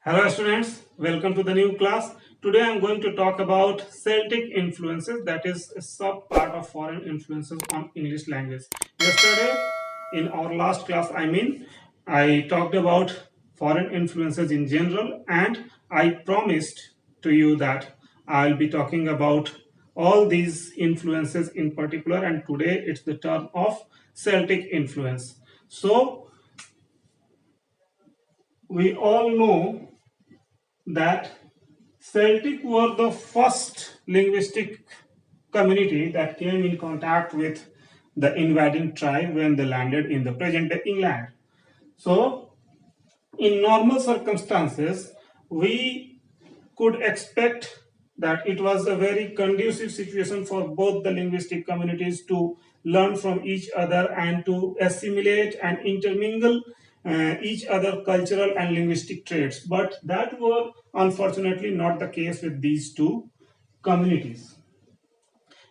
Hello students, welcome to the new class. Today I am going to talk about Celtic influences, that is a sub part of foreign influences on English language. Yesterday in our last class I talked about foreign influences in general, and I promised to you that I'll be talking about all these influences in particular, and today it's the turn of Celtic influence. So we all know that Celtic were the first linguistic community that came in contact with the invading tribe when they landed in the present day England. So, in normal circumstances, we could expect that it was a very conducive situation for both the linguistic communities to learn from each other and to assimilate and intermingle each other cultural and linguistic traits. But that were unfortunately not the case with these two communities.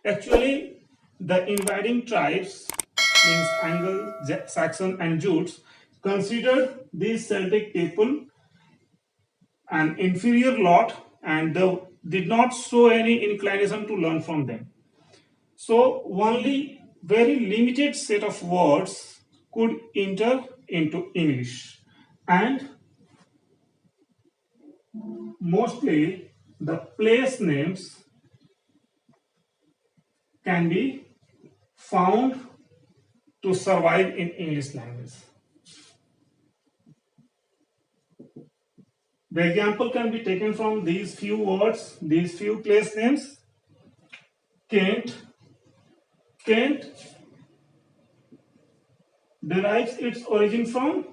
Actually, the invading tribes, means Anglo, Saxon, and Jutes, considered these Celtic people an inferior lot, and they did not show any inclination to learn from them. So only very limited set of words could enter into English, and mostly the place names can be found to survive in English language. The example can be taken from these few words, these few place names. Kent. Kent derives its origin from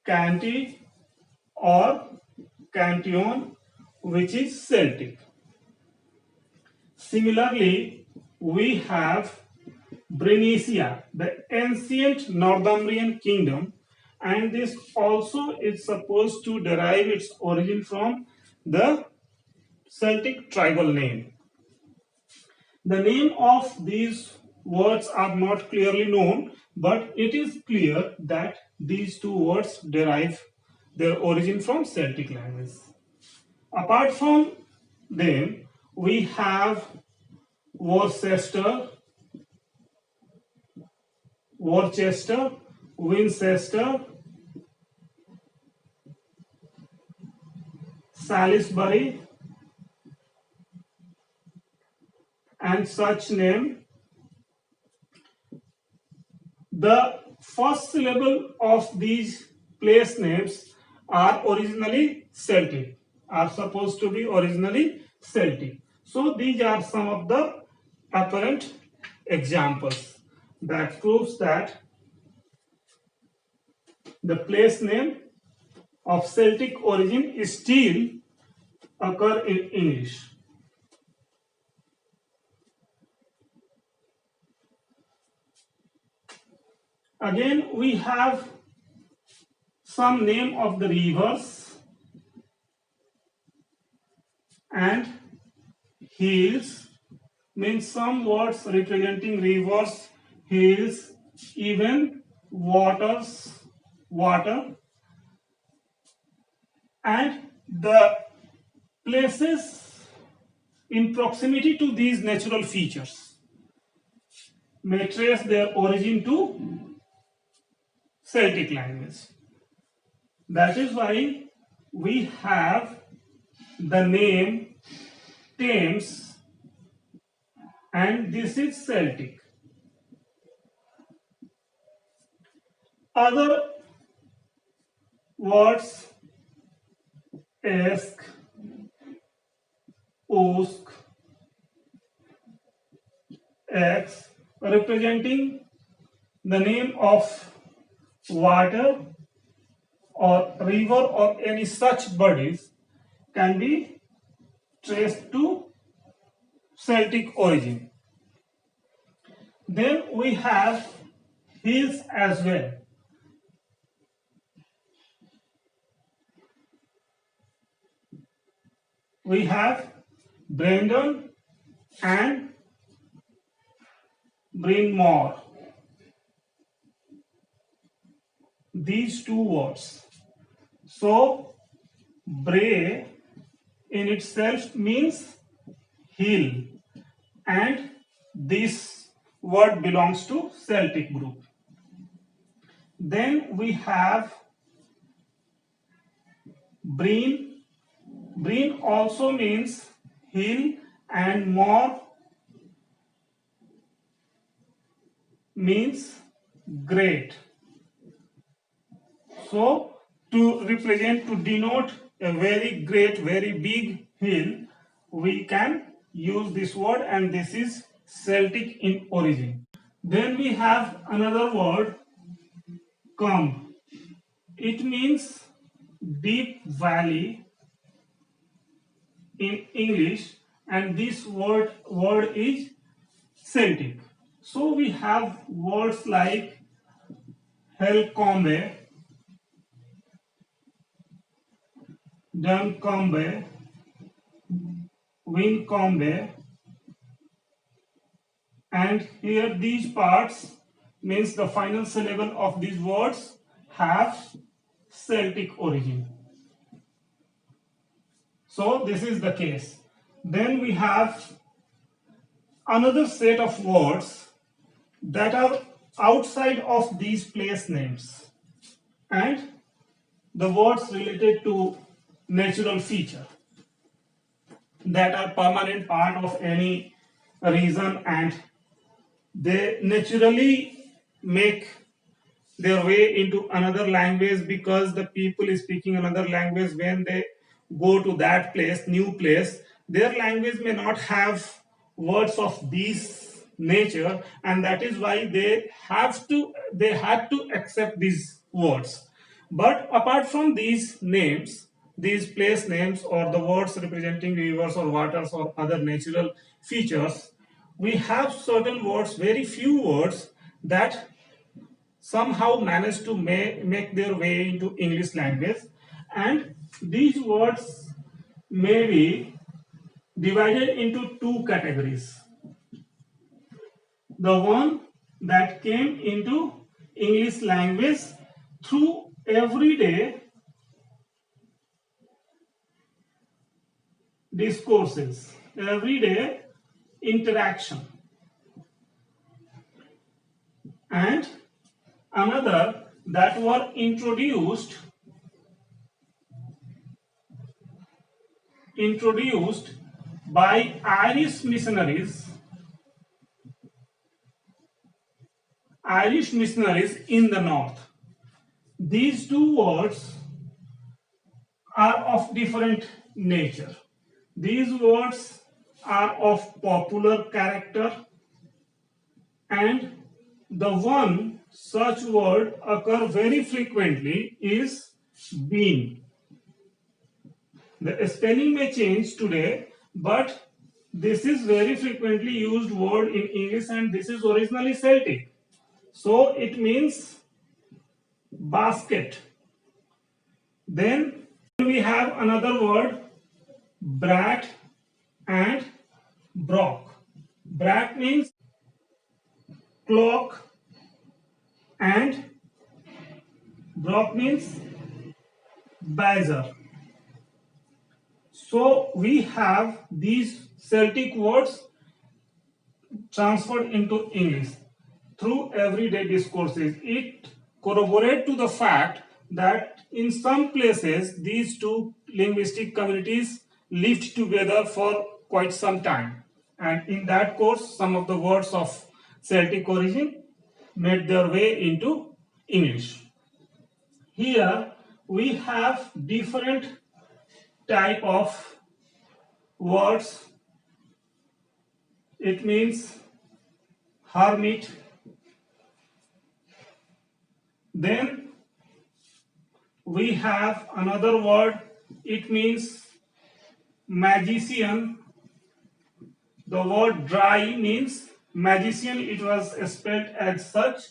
Canty or Cantillon, which is Celtic. Similarly, we have Bernicia, the ancient Northumbrian kingdom, and this also is supposed to derive its origin from the Celtic tribal name. The name of these words are not clearly known, but it is clear that these two words derive their origin from Celtic language. Apart from them, we have Worcester, Winchester, Salisbury, and such name. The first syllable of these place names are originally Celtic, are supposed to be originally Celtic. So these are some of the apparent examples that proves that the place name of Celtic origin is still occur in English. Again, we have some name of the rivers and hills, means some words representing rivers, hills, even water, and the places in proximity to these natural features may trace their origin to Celtic language. That is why we have the name Thames, and this is Celtic. Other words, Esk, Osk, X, representing the name of water or river or any such bodies, can be traced to Celtic origin. Then we have hills as well. We have Brandon and Bryn Mawr. these two words. So Bray in itself means hill, and this word belongs to Celtic group. Then we have Breen. Breen also means hill, and Moor means great. So to represent, to denote a very great, very big hill, we can use this word, and this is Celtic in origin. Then we have another word, Cumb. It means deep valley in English, and this word is Celtic. So we have words like Helcombe, Duncombe, Wincombe, and here these parts means the final syllable of these words have Celtic origin. So this is the case. Then we have another set of words that are outside of these place names, and the words related to natural feature that are permanent part of any region, and they naturally make their way into another language because the people is speaking another language. When they go to that place, new place, their language may not have words of this nature, and that is why they had to accept these words. But apart from these names, these place names or the words representing rivers or waters or other natural features, we have certain words, very few words, that somehow manage to make their way into English language, and these words may be divided into two categories. The one that came into English language through everyday discourses, everyday interaction, and another that were introduced by Irish missionaries in the north. These two words are of different nature. These words are of popular character, and the one such word occur very frequently is bean. The spelling may change today, but this is very frequently used word in English, and this is originally Celtic. So it means basket. Then we have another word, brat and brock. Brat means clock, and brock means badger. So we have these Celtic words transferred into English through everyday discourses. It corroborates to the fact that in some places these two linguistic communities lived together for quite some time, and in that course some of the words of Celtic origin made their way into English. Here we have different type of words. It means hermit. Then we have another word. It means magician. The word dry means magician. It was spelled as such.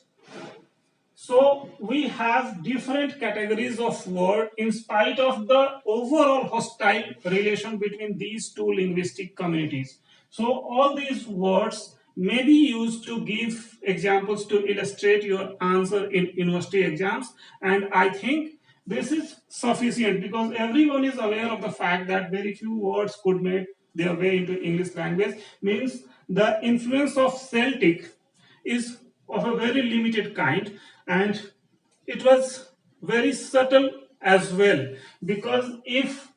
So we have different categories of word in spite of the overall hostile relation between these two linguistic communities. So all these words may be used to give examples to illustrate your answer in university exams. And I think this is sufficient because everyone is aware of the fact that very few words could make their way into English language. Means the influence of Celtic is of a very limited kind, and it was very subtle as well, because if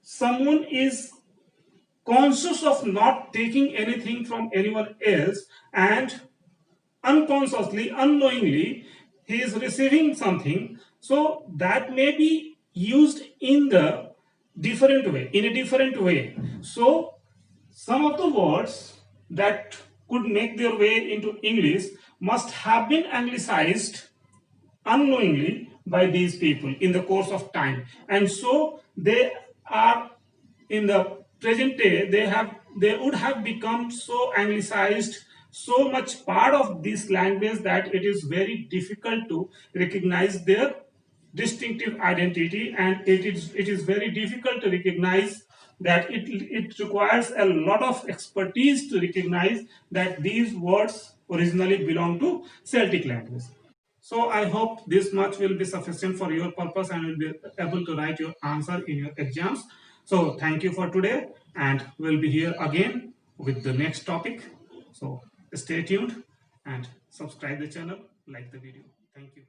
someone is conscious of not taking anything from anyone else and unconsciously, unknowingly, he is receiving something, so that may be used in the different way, in a different way. So some of the words that could make their way into English must have been anglicized unknowingly by these people in the course of time, and so they are in the present day, they would have become so anglicized, so much part of this language, that it is very difficult to recognize their distinctive identity, and it is very difficult to recognize that it requires a lot of expertise to recognize that these words originally belong to Celtic language. So I hope this much will be sufficient for your purpose and will be able to write your answer in your exams. So thank you for today, and we'll be here again with the next topic. So stay tuned and subscribe the channel, like the video. Thank you.